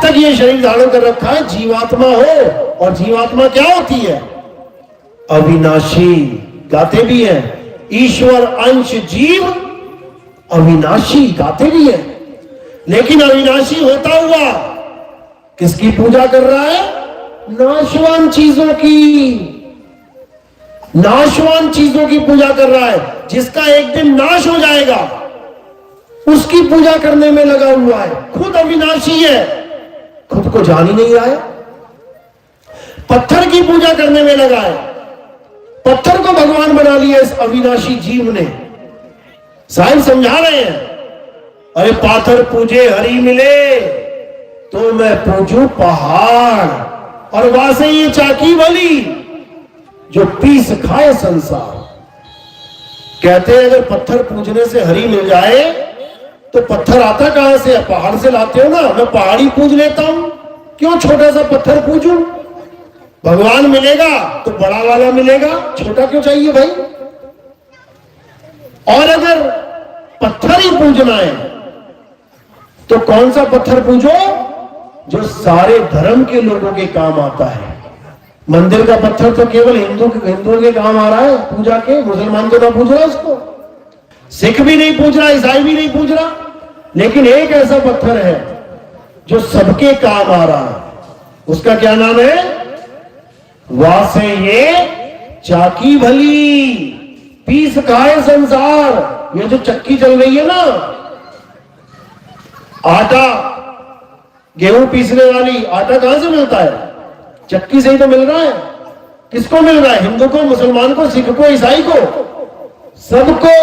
अब तक ये शरीर धारण कर रखा है जीवात्मा हो, और जीवात्मा क्या होती है? अविनाशी। गाते भी हैं ईश्वर अंश जीव अविनाशी, गाते भी हैं। लेकिन अविनाशी होता हुआ किसकी पूजा कर रहा है? नाशवान चीजों की, नाशवान चीजों की पूजा कर रहा है। जिसका एक दिन नाश हो जाएगा उसकी पूजा करने में लगा हुआ है। खुद अविनाशी है, खुद को जान ही नहीं रहा है। पत्थर की पूजा करने में लगा है, पत्थर को भगवान बना लिया इस अविनाशी जीव ने। साहिब समझा रहे हैं, अरे पाथर पूजे हरि मिले तो मैं पूजू पहाड़, और वासे ये चाकी भली जो पीस खाए संसार। कहते हैं अगर पत्थर पूजने से हरि मिल जाए तो पत्थर आता कहां से? पहाड़ से लाते हो ना। मैं पहाड़ी पूज लेता हूं, क्यों छोटा सा पत्थर पूजूं? भगवान मिलेगा तो बड़ा वाला मिलेगा, छोटा क्यों चाहिए भाई? और अगर पत्थर ही पूजना है तो कौन सा पत्थर पूजो? जो सारे धर्म के लोगों के काम आता है। मंदिर का पत्थर तो केवल हिंदुओं के काम आ रहा है पूजा के। मुसलमान तो ना पूज रहा उसको, सिख भी नहीं पूज रहा, ईसाई भी नहीं पूज रहा। लेकिन एक ऐसा पत्थर है जो सबके काम आ रहा है, उसका क्या नाम है? वासे ये चाकी भली पीस खाए संसार। ये जो चक्की चल रही है ना, आटा गेहूं पीसने वाली, आटा कहां से मिलता है? चक्की से ही तो मिल रहा है। किसको मिल रहा है? हिंदू को, मुसलमान को, सिख को, ईसाई को, सबको।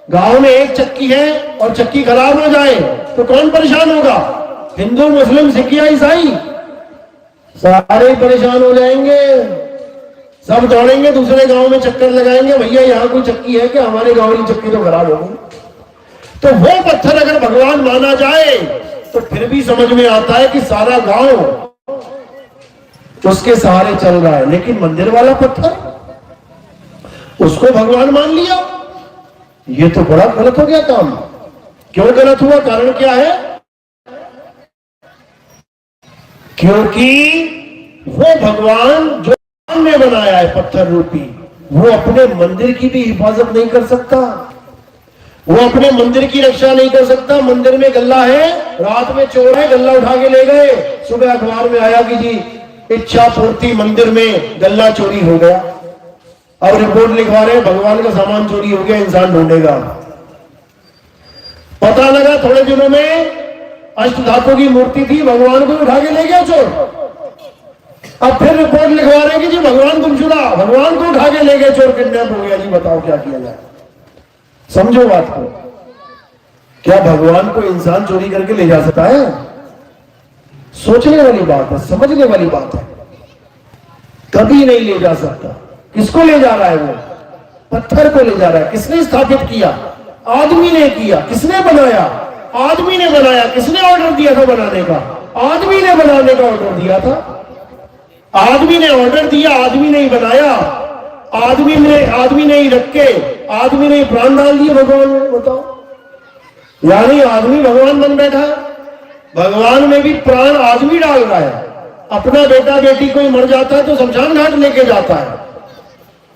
गांव में एक चक्की है और चक्की खराब हो जाए तो कौन परेशान होगा? हिंदू, मुस्लिम, सिख या ईसाई? सारे परेशान हो जाएंगे। सब दौड़ेंगे दूसरे गांव में, चक्कर लगाएंगे, भैया यहां कोई चक्की है क्या? हमारे गांव की चक्की तो खराब हो गई। तो वो पत्थर अगर भगवान माना जाए तो फिर भी समझ में आता है कि सारा गांव उसके सहारे चल रहा है। लेकिन मंदिर वाला पत्थर, उसको भगवान मान लिया, ये तो बड़ा गलत हो गया काम। क्यों गलत हुआ? कारण क्या है? क्योंकि वो भगवान जो ने बनाया है पत्थर रूपी, वो अपने मंदिर की भी हिफाजत नहीं कर सकता, वो अपने मंदिर की रक्षा नहीं कर सकता। मंदिर में गल्ला है, रात में चोर है, गल्ला उठा के ले गए। सुबह अखबार में आया कि जी इच्छा पूर्ति मंदिर में गल्ला चोरी हो गया। अब रिपोर्ट लिखवा रहे हैं भगवान का सामान चोरी हो गया, इंसान ढूंढेगा। पता लगा थोड़े दिनों में अष्टधातु की मूर्ति थी, भगवान को उठा के ले गया चोर। अब फिर रिपोर्ट लिखवा रहे हैं कि जी भगवान गुमशुदा, भगवान को उठा के ले गए चोर, किडनैप हो गया। जी बताओ क्या किया जाए? समझो बात को। क्या भगवान को इंसान चोरी करके ले जा सकता है? सोचने वाली बात है, समझने वाली बात है। कभी नहीं ले जा सकता। किसको ले जा रहा है? वो पत्थर को ले जा रहा है। किसने स्थापित किया? आदमी ने किया। किसने बनाया? आदमी ने बनाया। किसने ऑर्डर दिया था बनाने का? आदमी ने बनाने का ऑर्डर दिया था। आदमी ने ऑर्डर दिया, आदमी ने ही बनाया। आदमी ने ही रख के आदमी ने प्राण डाल दिए भगवान में। बताओ, यानी आदमी भगवान बन बैठा। भगवान में भी प्राण आदमी डाल रहा है। अपना बेटा बेटी कोई मर जाता है तो शमशान घाट लेके जाता है,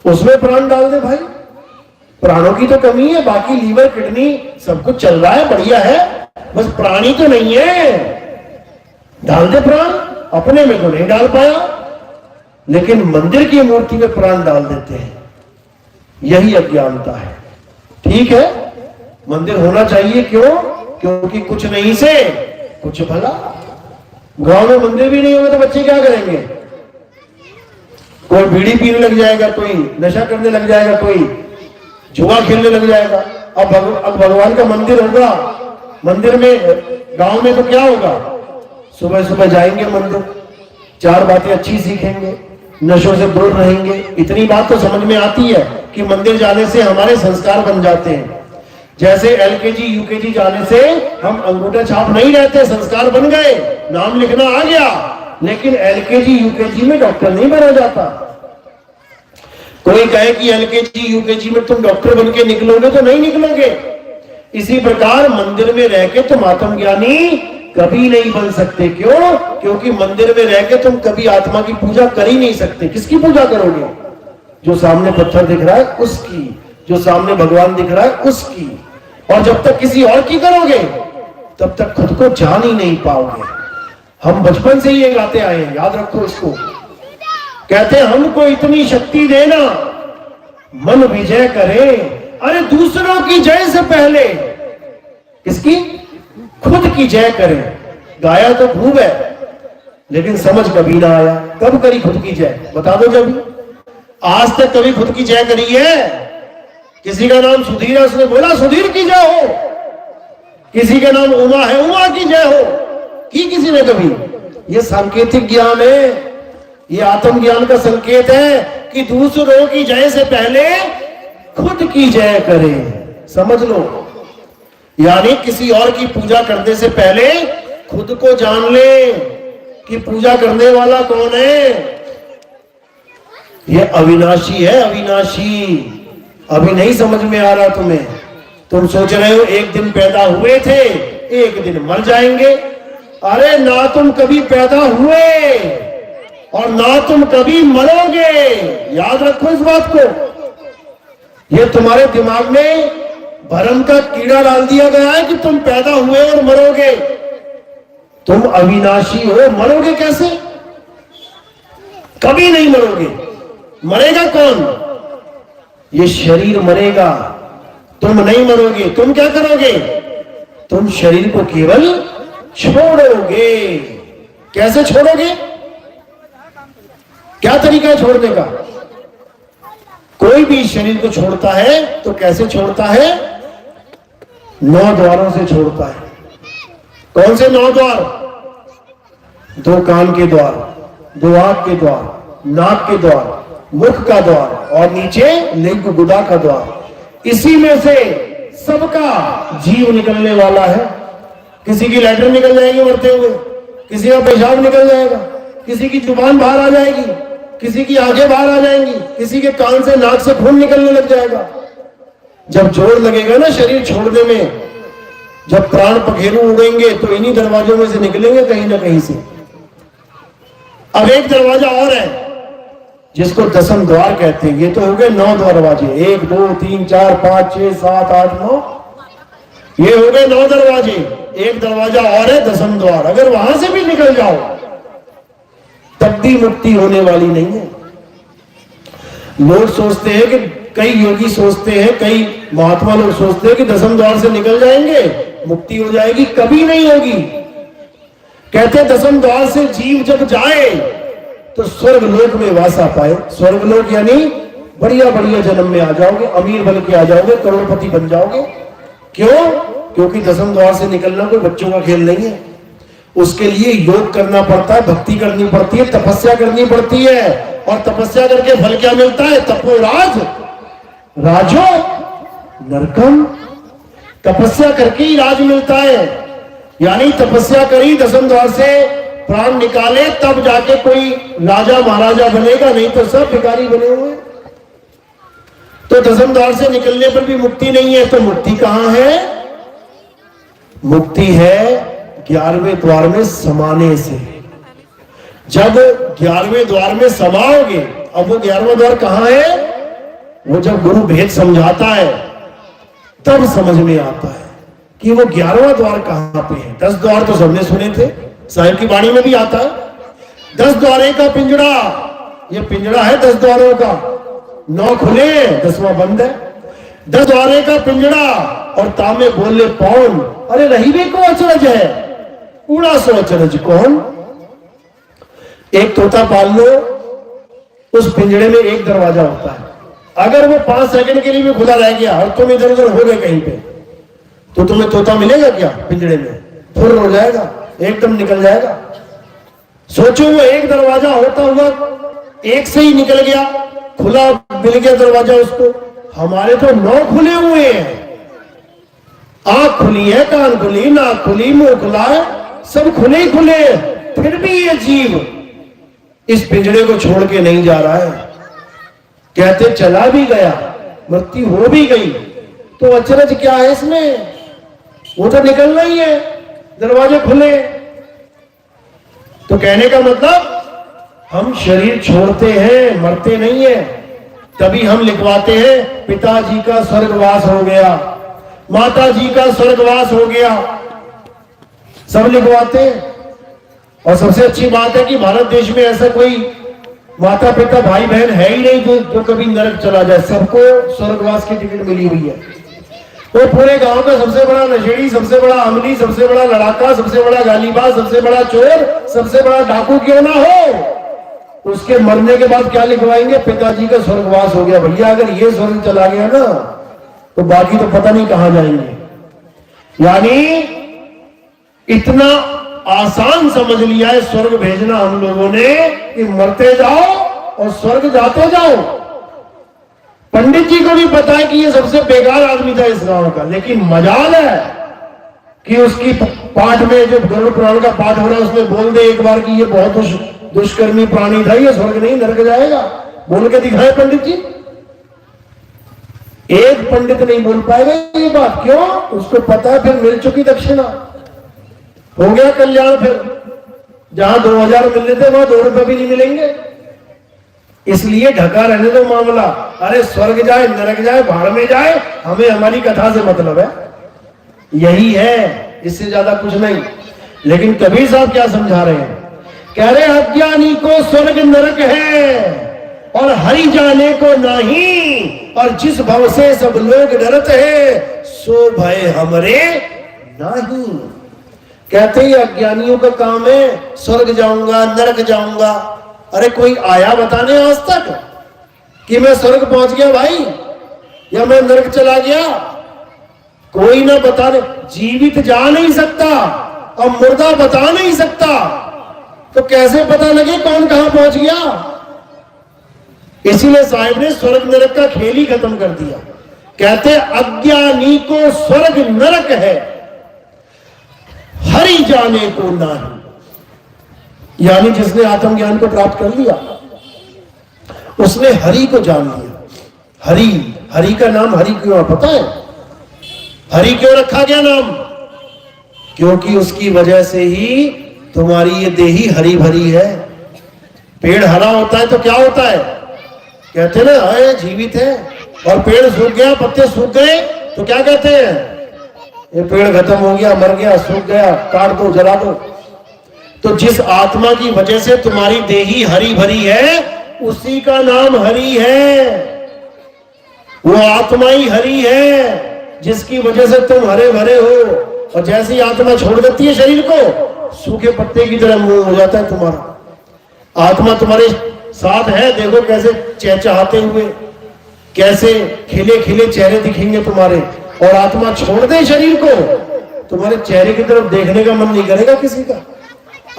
उसमें प्राण डाल दे भाई। प्राणों की तो कमी है, बाकी लीवर किडनी सब कुछ चल रहा है, बढ़िया है, बस प्राणी तो नहीं है। डाल दे प्राण, अपने में तो नहीं डाल पाया, लेकिन मंदिर की मूर्ति में प्राण डाल देते हैं। यही अज्ञानता है। ठीक है, मंदिर होना चाहिए। क्यों? क्योंकि कुछ नहीं से कुछ भला। गांव में मंदिर भी नहीं होगा तो बच्चे क्या करेंगे? कोई बीड़ी पीने लग जाएगा, कोई नशा करने लग जाएगा, कोई जुआ खेलने लग जाएगा। अब भगवान का मंदिर होगा, मंदिर में गांव में तो क्या होगा? सुबह सुबह जाएंगे मंदिर, चार बातें अच्छी सीखेंगे, नशों से दूर रहेंगे। इतनी बात तो समझ में आती है कि मंदिर जाने से हमारे संस्कार बन जाते हैं। जैसे एलकेजी यूकेजी जाने से हम अंगूठा छाप नहीं रहते, संस्कार बन गए, नाम लिखना आ गया। लेकिन एलकेजी यूकेजी में डॉक्टर नहीं बना जाता। कोई कहे कि एलकेजी यूकेजी में तुम डॉक्टर बन के निकलोगे तो नहीं निकलोगे। इसी प्रकार मंदिर में रह के तुम आत्मज्ञानी कभी नहीं बन सकते। क्यों? क्योंकि मंदिर में रह के तुम कभी आत्मा की पूजा कर ही नहीं सकते। किसकी पूजा करोगे? जो सामने पत्थर दिख रहा है उसकी, जो सामने भगवान दिख रहा है उसकी। और जब तक किसी और की करोगे तब तक खुद को जान ही नहीं पाओगे। हम बचपन से ही ये गाते आए हैं, याद रखो इसको। कहते हैं हमको इतनी शक्ति देना मन विजय करे। अरे दूसरों की जय से पहले किसकी? खुद की जय करें। गाया तो खूब है लेकिन समझ कभी ना आया। कब करी खुद की जय? बता दो जब। आज तक कभी खुद की जय करी है? किसी का नाम सुधीर है, उसने बोला सुधीर की जय हो। किसी का नाम उमा है, उमा की जय हो की किसी ने कभी? ये सांकेतिक ज्ञान है, ये आत्मज्ञान का संकेत है कि दूसरों की जय से पहले खुद की जय करें। समझ लो, यानी किसी और की पूजा करने से पहले खुद को जान ले कि पूजा करने वाला कौन है। ये अविनाशी है, अविनाशी। अभी नहीं समझ में आ रहा तुम्हें? तुम सोच रहे हो एक दिन पैदा हुए थे, एक दिन मर जाएंगे। अरे ना तुम कभी पैदा हुए और ना तुम कभी मरोगे। याद रखो इस बात को। ये तुम्हारे दिमाग में भ्रम का कीड़ा डाल दिया गया है कि तुम पैदा हुए और मरोगे। तुम अविनाशी हो, मरोगे कैसे? कभी नहीं मरोगे। मरेगा कौन? ये शरीर मरेगा, तुम नहीं मरोगे। तुम क्या करोगे? तुम शरीर को केवल छोड़ोगे। कैसे छोड़ोगे? क्या तरीका है छोड़ने का? कोई भी शरीर को छोड़ता है तो कैसे छोड़ता है? 9 द्वारों से छोड़ता है। कौन से 9 द्वार? 2 कान के द्वार, 2 आंख के द्वार, नाक के द्वार, मुख का द्वार और नीचे लिंग गुदा का द्वार। इसी में से सबका जीव निकलने वाला है। किसी की लैटर निकल जाएगी मरते हुए, किसी का पेशाब निकल जाएगा, किसी की जुबान बाहर आ जाएगी, किसी की आंखें बाहर आ जाएंगी, किसी के कान से नाक से खून निकलने लग जाएगा। जब जोर लगेगा ना शरीर छोड़ने में, जब प्राण पखेरु उड़ेंगे तो इन्हीं दरवाजों में से निकलेंगे कहीं ना कहीं से। अब एक दरवाजा और है जिसको दसम द्वार कहते हैं। ये तो हो गए 9 दरवाजे, 1 2 3 4 5 6 7 8 9, ये हो गए 9 दरवाजे। एक दरवाजा और है दसम द्वार। अगर वहां से भी निकल जाओ तब भी मुक्ति होने वाली नहीं है। लोग सोचते हैं कि, कई योगी सोचते हैं, कई महात्मा लोग सोचते हैं कि दसम द्वार से निकल जाएंगे मुक्ति हो जाएगी। कभी नहीं होगी। कहते हैं दसम द्वार से जीव जब जाए तो स्वर्ग लोक में वासा पाए। स्वर्ग लोक यानी बढ़िया बढ़िया जन्म में आ जाओगे, अमीर बन के आ जाओगे, करोड़पति बन जाओगे। क्यों? क्योंकि दसम द्वार से निकलना कोई बच्चों का खेल नहीं है। उसके लिए योग करना पड़ता है, भक्ति करनी पड़ती है, तपस्या करनी पड़ती है। और तपस्या करके फल क्या मिलता है? तपोराज राजो नरकम। तपस्या करके ही राज मिलता है। यानी तपस्या करी, दसम द्वार से प्राण निकाले, तब जाके कोई राजा महाराजा बनेगा, नहीं तो सब भिखारी बने हुए। तो दसम द्वार से निकलने पर भी मुक्ति नहीं है। तो मुक्ति कहां है? मुक्ति है 11वें द्वार में समाने से। जब 11वें द्वार में समाओगे, अब वो 11वां द्वार कहां है? वो जब गुरु भेद समझाता है तब समझ में आता है कि वो 11वां द्वार कहां पे है। 10 द्वार तो सबने सुने थे, साहिब की वाणी में भी आता है। 10 द्वारे का पिंजड़ा, ये पिंजड़ा है 10 द्वारों का। 9 खुले, 10वां बंद है। 10 द्वारे का पिंजड़ा और तामे बोले पौन। अरे रही भी को अचरज है, उड़ा सो अचरज कौन। एक तोता पाल लो, उस पिंजड़े में एक दरवाजा होता है। अगर वो 5 सेकंड के लिए भी खुला रह गया और तुम इधर उधर हो गए कहीं पे, तो तुम्हें तोता मिलेगा क्या पिंजड़े में? फुर्र हो जाएगा, एकदम निकल जाएगा। सोचो वो एक दरवाजा होता हुआ एक से ही निकल गया, खुला मिल गया दरवाजा उसको। हमारे तो 9 खुले हुए हैं। आंख खुली है, कान खुली, नाक खुली, मुंह खुला है, सब खुले ही खुले हैं। फिर भी ये जीव इस पिंजड़े को छोड़ के नहीं जा रहा है। कहते चला भी गया, मृत्यु हो भी गई, तो अचरज क्या है इसमें? वो तो निकलना ही है। दरवाजे खुले। तो कहने का मतलब हम शरीर छोड़ते हैं, मरते नहीं है। तभी हम लिखवाते हैं पिताजी का स्वर्गवास हो गया, माता जी का स्वर्गवास हो गया, सब लिखवाते हैं। और सबसे अच्छी बात है कि भारत देश में ऐसा कोई माता पिता भाई बहन है ही नहीं जो कभी नरक चला जाए। सबको स्वर्गवास की टिकट मिली हुई है। वो पूरे गांव का सबसे बड़ा नशेड़ी, सबसे बड़ा अमली, सबसे बड़ा लड़ाका, सबसे बड़ा गालीबाज, सबसे बड़ा चोर, सबसे बड़ा डाकू क्यों ना हो, उसके मरने के बाद क्या लिखवाएंगे? पिताजी का स्वर्गवास हो गया। भैया अगर ये स्वर्ग चला गया ना तो बाकी तो पता नहीं कहां जाएंगे। यानी इतना आसान समझ लिया है स्वर्ग भेजना हम लोगों ने कि मरते जाओ और स्वर्ग जाते जाओ। पंडित जी को भी पता है कि ये सबसे बेकार आदमी था इस गांव का, लेकिन मजाल है कि उसकी पाठ में जो गरुड़ पुराण का पाठ हो रहा है उसमें बोल दे एक बार कि ये बहुत दुष्कर्मी प्राणी था, ये स्वर्ग नहीं नरक जाएगा। बोल के दिखाए पंडित जी। एक पंडित नहीं बोल पाएगा ये बात। क्यों? उसको पता है फिर मिल चुकी दक्षिणा, हो गया कल्याण। फिर जहां 2000 मिलने थे वहां 2 रुपए भी नहीं मिलेंगे। इसलिए ढका रहने दो मामला। अरे स्वर्ग जाए नरक जाए भाड़ में जाए, हमें हमारी कथा से मतलब है, यही है, इससे ज्यादा कुछ नहीं। लेकिन कबीर साहब क्या समझा रहे हैं? कह रहे अज्ञानी को स्वर्ग नरक है और हरि जाने को नहीं, और जिस भव से सब लोग डरते हैं सो भय हमरे नहीं। कहते ही अज्ञानियों का काम है स्वर्ग जाऊंगा नरक जाऊंगा। अरे कोई आया बताने आज तक कि मैं स्वर्ग पहुंच गया भाई या मैं नरक चला गया? कोई ना बताने। जीवित जा नहीं सकता और मुर्दा बता नहीं सकता, तो कैसे पता लगे कौन कहां पहुंच गया? इसीलिए साहिब ने स्वर्ग नरक का खेल ही खत्म कर दिया। कहते अज्ञानी को स्वर्ग नरक है, हरि जाने को नहीं। यानी जिसने आत्मज्ञान को प्राप्त कर लिया उसने हरि को जान लिया। हरि का नाम हरि क्यों पता है? हरि क्यों रखा गया नाम? क्योंकि उसकी वजह से ही तुम्हारी ये देही हरी भरी है। पेड़ हरा होता है तो क्या होता है? कहते ना है जीवित है। और पेड़ सूख गया, पत्ते सूख गए तो क्या कहते हैं? ये पेड़ खत्म हो गया, मर गया, सूख गया, काट दो, जला दो। तो जिस आत्मा की वजह से तुम्हारी देही हरी भरी है उसी का नाम हरि है। वो आत्मा ही हरि है जिसकी वजह से तुम हरे भरे हो। और जैसी आत्मा छोड़ देती है शरीर को, सूखे पत्ते की तरह मुंह हो जाता है तुम्हारा। आत्मा तुम्हारे साथ है, देखो कैसे चहचहाते हुए, कैसे खिले खिले चेहरे दिखेंगे तुम्हारे। और आत्मा छोड़ दे शरीर को, तुम्हारे चेहरे की तरफ देखने का मन नहीं करेगा किसी का।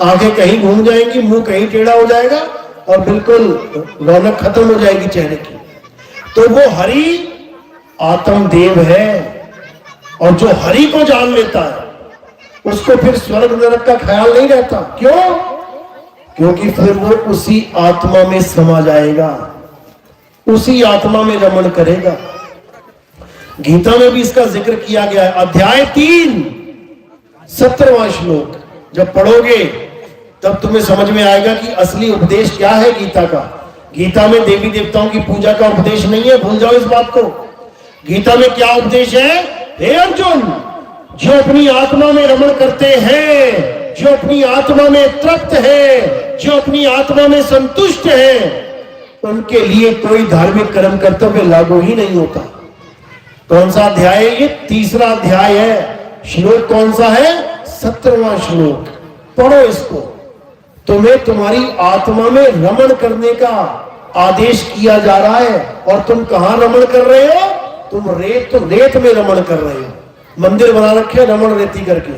आंखें कहीं घूम जाएंगी, मुंह कहीं टेढ़ा हो जाएगा और बिल्कुल रौनक खत्म हो जाएगी चेहरे की। तो वो हरि आत्मदेव है। और जो हरि को जान लेता है उसको फिर स्वर्ग नरक का ख्याल नहीं रहता। क्यों? क्योंकि फिर वो उसी आत्मा में समा जाएगा, उसी आत्मा में रमण करेगा। गीता में भी इसका जिक्र किया गया है। अध्याय 3 17वां श्लोक जब पढ़ोगे तब तुम्हें समझ में आएगा कि असली उपदेश क्या है गीता का। गीता में देवी देवताओं की पूजा का उपदेश नहीं है, भूल जाओ इस बात को। गीता में क्या उपदेश है? हे अर्जुन, जो अपनी आत्मा में रमण करते हैं, जो अपनी आत्मा में तृप्त है, जो अपनी आत्मा में संतुष्ट है, उनके लिए कोई धार्मिक कर्म कर्तव्य लागू ही नहीं होता। कौन सा अध्याय है ये? 3रा अध्याय है। श्लोक कौन सा है? 17वां श्लोक। पढ़ो इसको। तुम्हें तुम्हारी आत्मा में रमण करने का आदेश किया जा रहा है। और तुम कहां रमण कर रहे हो? तुम रेत में रमण कर रहे हो। मंदिर बना रखे रमण रेती करके,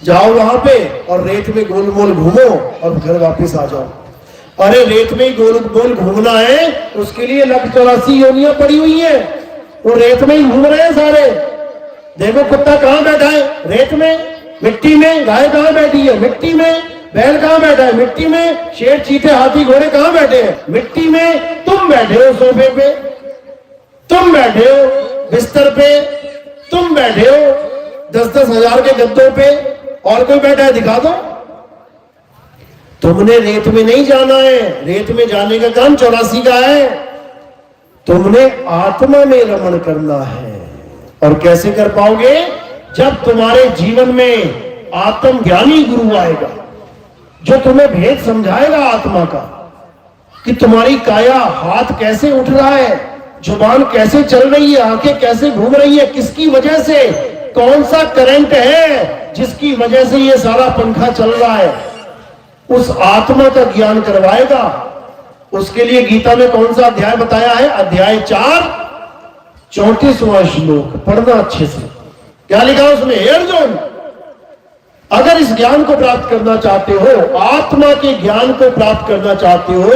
जाओ वहां पे और रेत में गोल मोल घूमो और घर वापस आ जाओ। अरे रेत में ही गोल गोल घूमना है, उसके लिए 184 योनियां पड़ी हुई है। वो रेत में ही घूम रहे हैं सारे। देखो कुत्ता कहां बैठा है? रेत में, मिट्टी में। गाय कहां बैठी है? मिट्टी में। बैल कहां बैठा है? मिट्टी में। शेर चीते हाथी घोड़े कहां बैठे हैं? मिट्टी में। तुम बैठे हो सोफे पे, तुम बैठे हो बिस्तर पे, तुम बैठे हो 10-10 हजार के गद्दों पे। और कोई बैठा है, दिखा दो। तुमने रेत में नहीं जाना है, रेत में जाने का काम 84 का है। तुमने आत्मा में रमण करना है। और कैसे कर पाओगे? जब तुम्हारे जीवन में आत्म ज्ञानी गुरु आएगा, जो तुम्हें भेद समझाएगा आत्मा का, कि तुम्हारी काया, हाथ कैसे उठ रहा है, जुबान कैसे चल रही है, आंखें कैसे घूम रही है, किसकी वजह से, कौन सा करंट है जिसकी वजह से ये सारा पंखा चल रहा है, उस आत्मा का ज्ञान करवाएगा। उसके लिए गीता में कौन सा अध्याय बताया है? अध्याय 4 34वां श्लोक पढ़ना अच्छे से। क्या लिखा उसमें? हे अर्जुन, अगर इस ज्ञान को प्राप्त करना चाहते हो, आत्मा के ज्ञान को प्राप्त करना चाहते हो,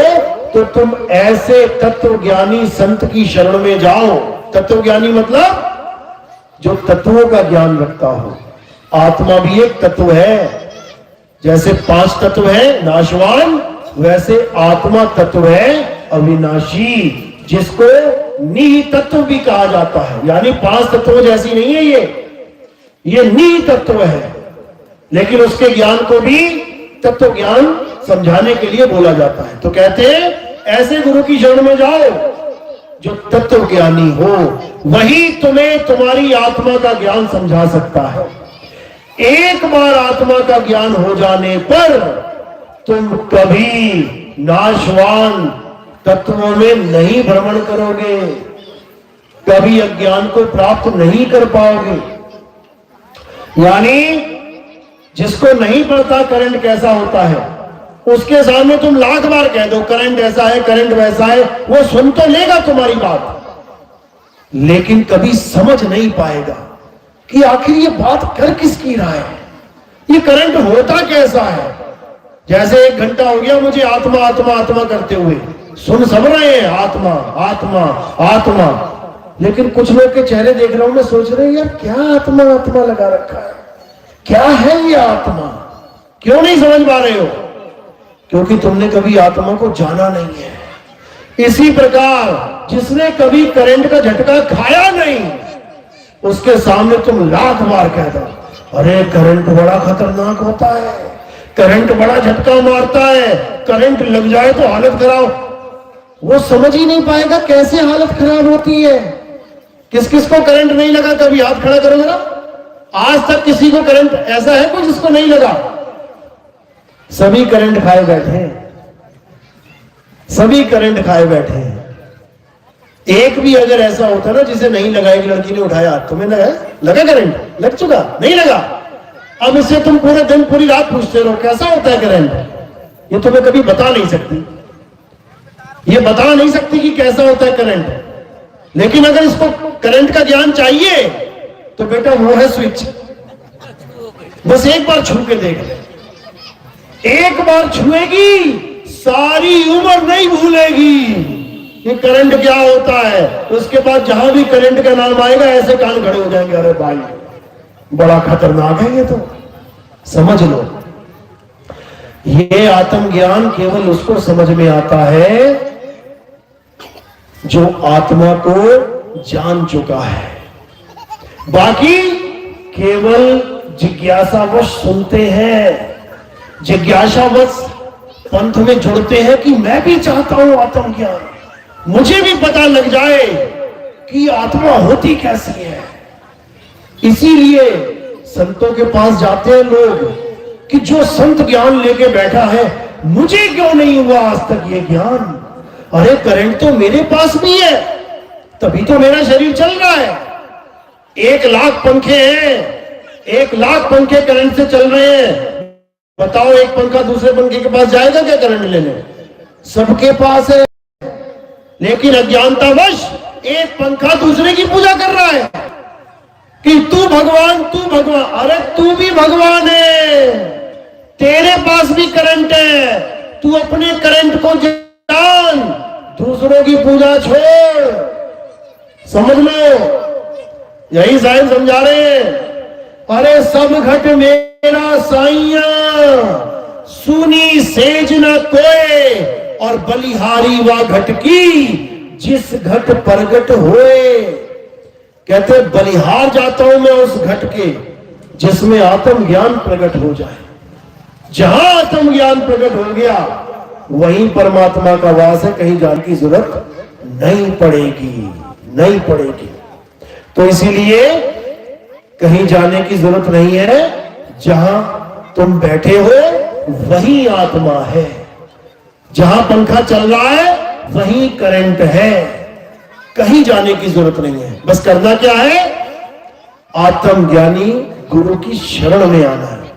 तो तुम ऐसे तत्वज्ञानी संत की शरण में जाओ। तत्वज्ञानी मतलब जो तत्वों का ज्ञान रखता हो। आत्मा भी एक तत्व है। जैसे 5 तत्व है नाशवान, वैसे आत्मा तत्व है अविनाशी, जिसको निहि तत्व भी कहा जाता है। यानी 5 तत्वों जैसी नहीं है ये निहि तत्व है। लेकिन उसके ज्ञान को भी तत्व ज्ञान समझाने के लिए बोला जाता है। तो कहते हैं ऐसे गुरु की शरण में जाओ जो तत्व ज्ञानी हो, वही तुम्हें तुम्हारी आत्मा का ज्ञान समझा सकता है। एक बार आत्मा का ज्ञान हो जाने पर तुम कभी नाशवान तत्वों में नहीं भ्रमण करोगे, कभी अज्ञान को प्राप्त नहीं कर पाओगे। यानी जिसको नहीं पता करंट कैसा होता है, उसके सामने तुम लाख बार कह दो करंट ऐसा है, करंट वैसा है, वो सुन तो लेगा तुम्हारी बात, लेकिन कभी समझ नहीं पाएगा कि आखिर ये बात कर किसकी रहा है, ये करंट होता कैसा है। जैसे 1 घंटा हो गया मुझे आत्मा आत्मा आत्मा करते हुए, सुन सब रहे हैं आत्मा आत्मा आत्मा, लेकिन कुछ लोग के चेहरे देख रहा हूं मैं, सोच रहे हैं यार क्या आत्मा आत्मा लगा रखा है, क्या है ये आत्मा। क्यों नहीं समझ पा रहे हो? क्योंकि तुमने कभी आत्मा को जाना नहीं है। इसी प्रकार जिसने कभी करंट का झटका खाया नहीं, उसके सामने तुम लाख बार कह दो अरे करंट बड़ा खतरनाक होता है, करंट बड़ा झटका मारता है, करंट लग जाए तो हालत खराब, वो समझ ही नहीं पाएगा कैसे हालत खराब होती है। किस किस को करंट नहीं लगा? कभी हाथ खड़ा करो जरा। आज तक किसी को करंट ऐसा है कोई जिसको नहीं लगा? सभी करंट खाए बैठे हैं, सभी करंट खाए बैठे हैं। एक भी अगर ऐसा होता ना जिसे नहीं लगा, एक लड़की ने उठाया, तुम्हें लगा करंट? लग चुका? नहीं लगा। अब इससे तुम पूरे दिन पूरी रात पूछते रहो कैसा होता है करंट, ये तुम्हें कभी बता नहीं सकती, ये बता नहीं सकती कि कैसा होता है करंट। लेकिन अगर इसको करंट का ज्ञान चाहिए तो बेटा वो है स्विच, बस एक बार छू के देख ले, एक बार छुएगी सारी उम्र नहीं भूलेगी कि करंट क्या होता है। उसके बाद जहां भी करंट का नाम आएगा ऐसे कान खड़े हो जाएंगे, अरे भाई बड़ा खतरनाक है ये तो, समझ लो। ये आत्मज्ञान केवल उसको समझ में आता है जो आत्मा को जान चुका है। बाकी केवल जिज्ञासावश सुनते हैं, जिज्ञासावश पंथ में जुड़ते हैं कि मैं भी चाहता हूं आत्मज्ञान, मुझे भी पता लग जाए कि आत्मा होती कैसी है। इसीलिए संतों के पास जाते हैं लोग कि जो संत ज्ञान लेके बैठा है, मुझे क्यों नहीं हुआ आज तक ये ज्ञान। अरे करंट तो मेरे पास भी है, तभी तो मेरा शरीर चल रहा है। 1 लाख पंखे हैं, 1 लाख पंखे करंट से चल रहे हैं। बताओ एक पंखा दूसरे पंखे के पास जाएगा क्या करंट लेने? सबके पास है, लेकिन अज्ञानतावश एक पंखा दूसरे की पूजा कर रहा है कि तू भगवान तू भगवान। अरे तू भी भगवान है, तेरे पास भी करंट है, तू अपने करंट को जान, दूसरों की पूजा छोड़। समझ लो, यही साहिब समझा रहे हैं। अरे सब घट मेरा साइया, सुनी सेज न कोय, और बलिहारी वा घट की जिस घट प्रगट होए। कहते बलिहार जाता हूं मैं उस घट के जिसमें आत्मज्ञान प्रकट हो जाए। जहां आत्मज्ञान प्रकट हो गया वहीं परमात्मा का वास है, कहीं जाने की जरूरत नहीं पड़ेगी, नहीं पड़ेगी। तो इसीलिए कहीं जाने की जरूरत नहीं है, जहां तुम बैठे हो वही आत्मा है, जहां पंखा चल रहा है वही करंट है, कहीं जाने की जरूरत नहीं है। बस करना क्या है, आत्मज्ञानी गुरु की शरण में आना है,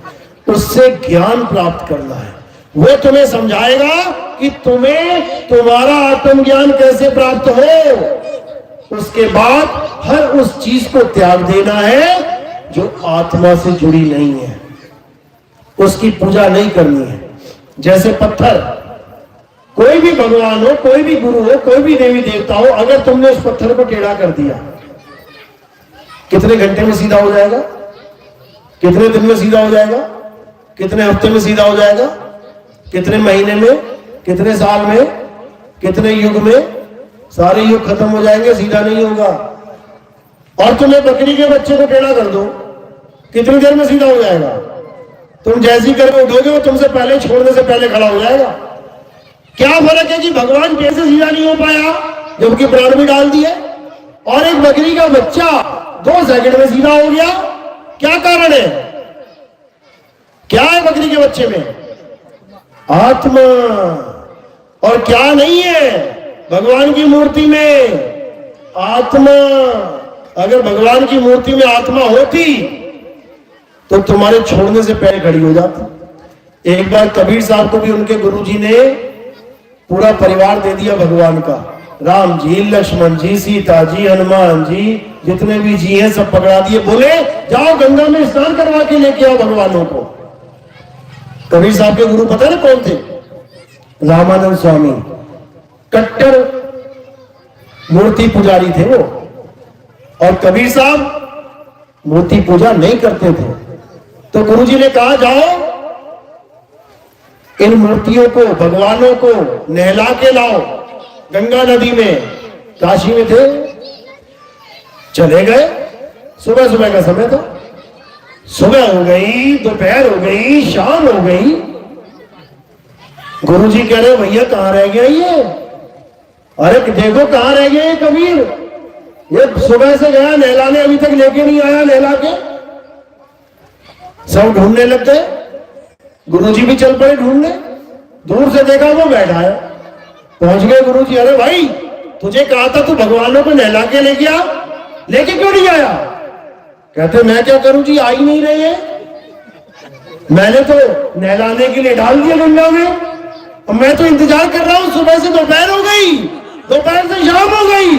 उससे ज्ञान प्राप्त करना है। वो तुम्हें समझाएगा कि तुम्हें तुम्हारा आत्मज्ञान कैसे प्राप्त हो। उसके बाद हर उस चीज को त्याग देना है जो आत्मा से जुड़ी नहीं है, उसकी पूजा नहीं करनी है। जैसे पत्थर, कोई भी भगवान हो, कोई भी गुरु हो, कोई भी देवी देवता हो, अगर तुमने उस पत्थर को टेढ़ा कर दिया, कितने घंटे में सीधा हो जाएगा, कितने दिन में सीधा हो जाएगा, कितने हफ्ते में सीधा हो जाएगा, कितने महीने में, कितने साल में, कितने युग में, सारे युग खत्म हो जाएंगे, सीधा नहीं होगा। और तुम्हें बकरी के बच्चे को टेढ़ा कर दो, कितनी देर में सीधा हो जाएगा। तुम जैसी करके उठोगे वो तुमसे पहले, छोड़ने से पहले खड़ा हो जाएगा। क्या फर्क है कि भगवान कैसे सीधा नहीं हो पाया जबकि प्राण भी डाल दिए, और एक बकरी का बच्चा 2 सेकंड में सीधा हो गया। क्या कारण है, क्या है बकरी के बच्चे में? आत्मा। और क्या नहीं है भगवान की मूर्ति में? आत्मा। अगर भगवान की मूर्ति में आत्मा होती तो तुम्हारे छोड़ने से पहले खड़ी हो जाती। एक बार कबीर साहब को भी उनके गुरुजी ने पूरा परिवार दे दिया भगवान का, राम जी, लक्ष्मण जी, सीता जी, हनुमान जी, जितने भी जी हैं सब पकड़ा दिए। बोले जाओ गंगा में स्नान करवा के लेके आओ भगवानों को। कबीर साहब के गुरु पता है ना कौन थे? रामानंद स्वामी। कट्टर मूर्ति पुजारी थे वो, और कबीर साहब मूर्ति पूजा नहीं करते थे। तो गुरुजी ने कहा जाओ इन मूर्तियों को, भगवानों को नहला के लाओ गंगा नदी में। काशी में थे, चले गए। सुबह सुबह का समय था, सुबह हो गई, दोपहर हो गई, शाम हो गई। गुरुजी कह रहे भैया कहां रह गया ये? अरे देखो कहां रह गया ये कबीर, ये सुबह से गया नहलाने, अभी तक लेके नहीं आया नहला के। सब ढूंढने लग गए, गुरुजी भी चल पड़े ढूंढने। दूर से देखा वो बैठा है, पहुंच गए गुरुजी। अरे भाई तुझे कहा था तू भगवानों को नहला के लेके आ, लेके क्यों नहीं आया? कहते मैं क्या करूं जी, आ ही नहीं रहे हैं। मैंने तो नहलाने के लिए डाल दिया गंगा में, और मैं तो इंतजार कर रहा हूं, सुबह से दोपहर हो गई, दोपहर से शाम हो गई,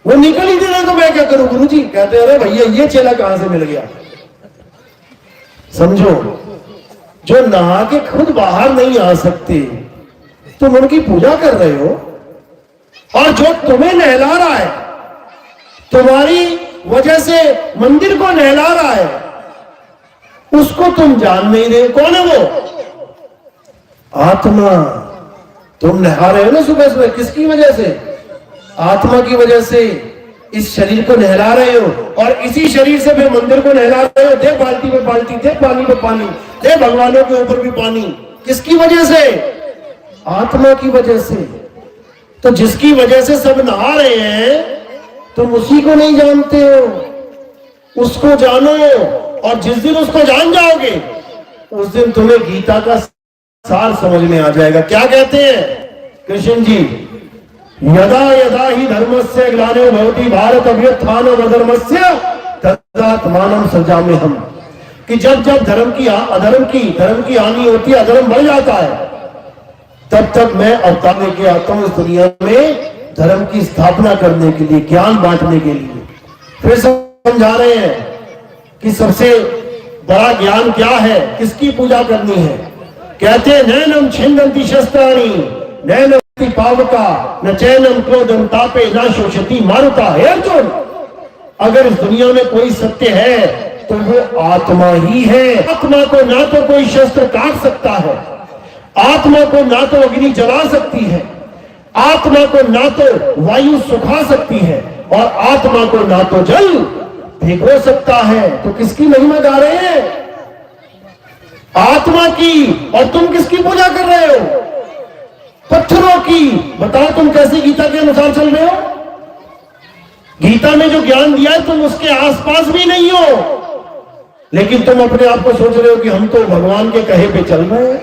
वो निकल ही नहीं रहे, तो मैं क्या करूं गुरुजी? कहते अरे भैया ये चेला कहां से मिल गया? समझो, जो नहा के खुद बाहर नहीं आ सकते तुम उनकी पूजा कर रहे हो, और जो तुम्हें नहला रहा है, तुम्हारी वजह से मंदिर को नहला रहा है, उसको तुम जान नहीं रहे। कौन है वो? आत्मा। तुम नहा रहे हो ना सुबह सुबह, किसकी वजह से? आत्मा की वजह से इस शरीर को नहला रहे हो, और इसी शरीर से फिर मंदिर को नहला रहे हो। दे बाल्टी पे बाल्टी, दे पानी पे पानी, दे भगवानों के ऊपर भी पानी। किसकी वजह से? आत्मा की वजह से। तो जिसकी वजह से सब नहा रहे हैं तुम उसी को नहीं जानते हो, उसको जानो। और जिस दिन उसको जान जाओगे उस दिन तुम्हें गीता का सार समझ में आ जाएगा। क्या कहते हैं कृष्ण जी? यदा यदा ही धर्मस्य ग्लानिर् भवति भारत अभ्युत्थानम् अधर्मस्य तदात्मानं सृजाम्यहम्। कि जब जब धर्म की हानि होती है, अधर्म बढ़ जाता है, तब तक मैं अवतार लेके आता हूं इस दुनिया में धर्म की स्थापना करने के लिए, ज्ञान बांटने के लिए। फिर समझा रहे हैं कि सबसे बड़ा ज्ञान क्या है, किसकी पूजा करनी है। कहते हैं नैनम छिन्दन्ति शस्त्राणि नैनम पावका न चैनम क्रोधम तापे न शोषति मारुता। हे अर्जुन, अगर इस दुनिया में कोई सत्य है तो वो आत्मा ही है। आत्मा को ना तो कोई शस्त्र काट सकता है, आत्मा को ना तो अग्नि जला सकती है, आत्मा को ना तो वायु सुखा सकती है, और आत्मा को ना तो जल भिगो सकता है। तो किसकी महिमा गा रहे हैं? आत्मा की। और तुम किसकी पूजा कर रहे हो? पत्थरों की। बताओ तुम कैसे गीता के अनुसार चल रहे हो? गीता में जो ज्ञान दिया है तुम उसके आसपास भी नहीं हो, लेकिन तुम अपने आप को सोच रहे हो कि हम तो भगवान के कहे पे चल रहे हैं।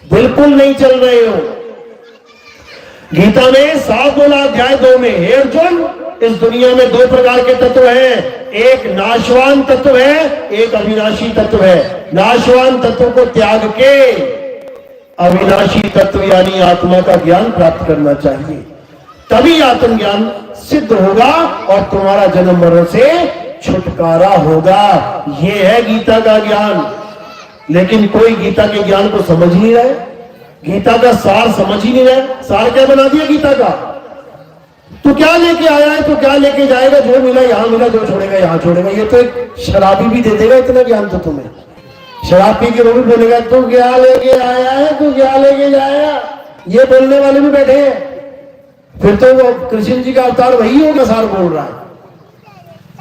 बिल्कुल नहीं चल रहे हो। गीता में 7 बोला अध्याय 2 में, हे अर्जुन, इस दुनिया में 2 प्रकार के तत्व हैं। एक नाशवान तत्व है, एक अविनाशी तत्व है। नाशवान तत्व को त्याग के अविनाशी तत्व यानी आत्मा का ज्ञान प्राप्त करना चाहिए, तभी आत्मज्ञान सिद्ध होगा और तुम्हारा जन्म मरण से छुटकारा होगा। यह है गीता का ज्ञान। लेकिन कोई गीता के ज्ञान को समझ नहीं रहा है, गीता का सार समझ ही नहीं रहा। सार क्या बना दिया गीता का? तू क्या लेके आया है, तो क्या लेके जाएगा? जो मिला यहां मिला, जो छोड़ेगा यहां छोड़ेगा। ये तो एक शराबी भी दे देगा इतना ज्ञान तो तुम्हें। शराब पी के वो भी बोलेगा तू क्या लेके आया है, तू क्या लेके जाएगा। ये बोलने वाले भी बैठे हैं। फिर तो वो कृष्ण जी का अवतार वही होगा, सार बोल रहा है।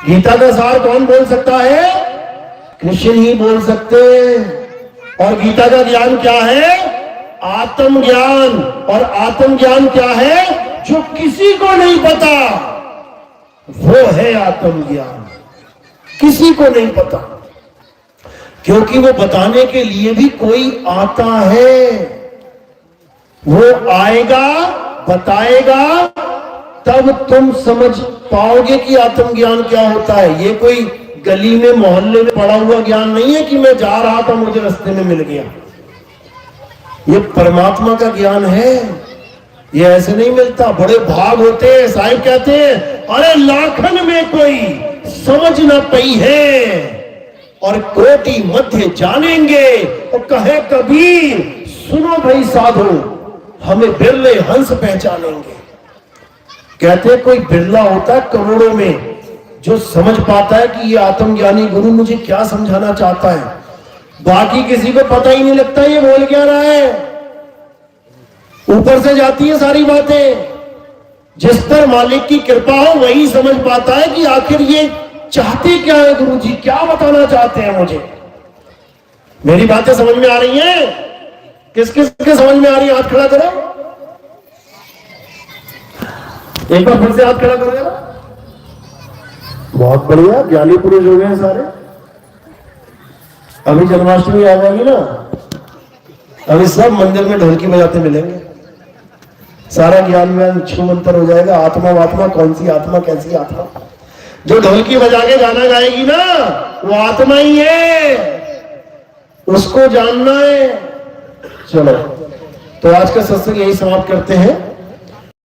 गीता का सार कौन बोल सकता है? कृष्ण ही बोल सकते। और गीता का ज्ञान क्या है? आत्मज्ञान। और आत्मज्ञान क्या है? जो किसी को नहीं पता वो है आत्मज्ञान। किसी को नहीं पता, क्योंकि वो बताने के लिए भी कोई आता है। वो आएगा, बताएगा, तब तुम समझ पाओगे कि आत्मज्ञान क्या होता है। ये कोई गली में मोहल्ले में पड़ा हुआ ज्ञान नहीं है कि मैं जा रहा था मुझे रास्ते में मिल गया। ये परमात्मा का ज्ञान है। ये ऐसे नहीं मिलता। बड़े भाग होते हैं। साहिब कहते हैं अरे लाखन में कोई समझ न पई है और कोटि मध्य जानेंगे। तो कहे कबीर सुनो भाई साधु, हमें बिरले हंस पहचानेंगे। कहते कोई बिरला होता है करोड़ों में जो समझ पाता है कि ये आत्मज्ञानी गुरु मुझे क्या समझाना चाहता है। बाकी किसी को पता ही नहीं लगता ये बोल क्या रहा है। ऊपर से जाती है सारी बातें। जिस पर मालिक की कृपा हो वही समझ पाता है कि आखिर ये चाहते क्या है गुरु जी, क्या बताना चाहते हैं मुझे। मेरी बातें समझ में आ रही हैं? किस किस के समझ में आ रही है? हाथ खड़ा करो। एक बार फिर से हाथ खड़ा करो। बहुत बढ़िया, ज्ञानी पुरुष हो गए सारे। अभी जन्माष्टमी आ जाएगी ना, अभी सब मंदिर में ढोलकी बजाते मिलेंगे। सारा ज्ञान में छू मंत्र हो जाएगा। आत्मा वात्मा, कौन सी आत्मा, कैसी आत्मा। जो ढोलकी बजा के गाना गाएगी ना वो आत्मा ही है, उसको जानना है। चलो, तो आज का सत्संग यही समाप्त करते हैं।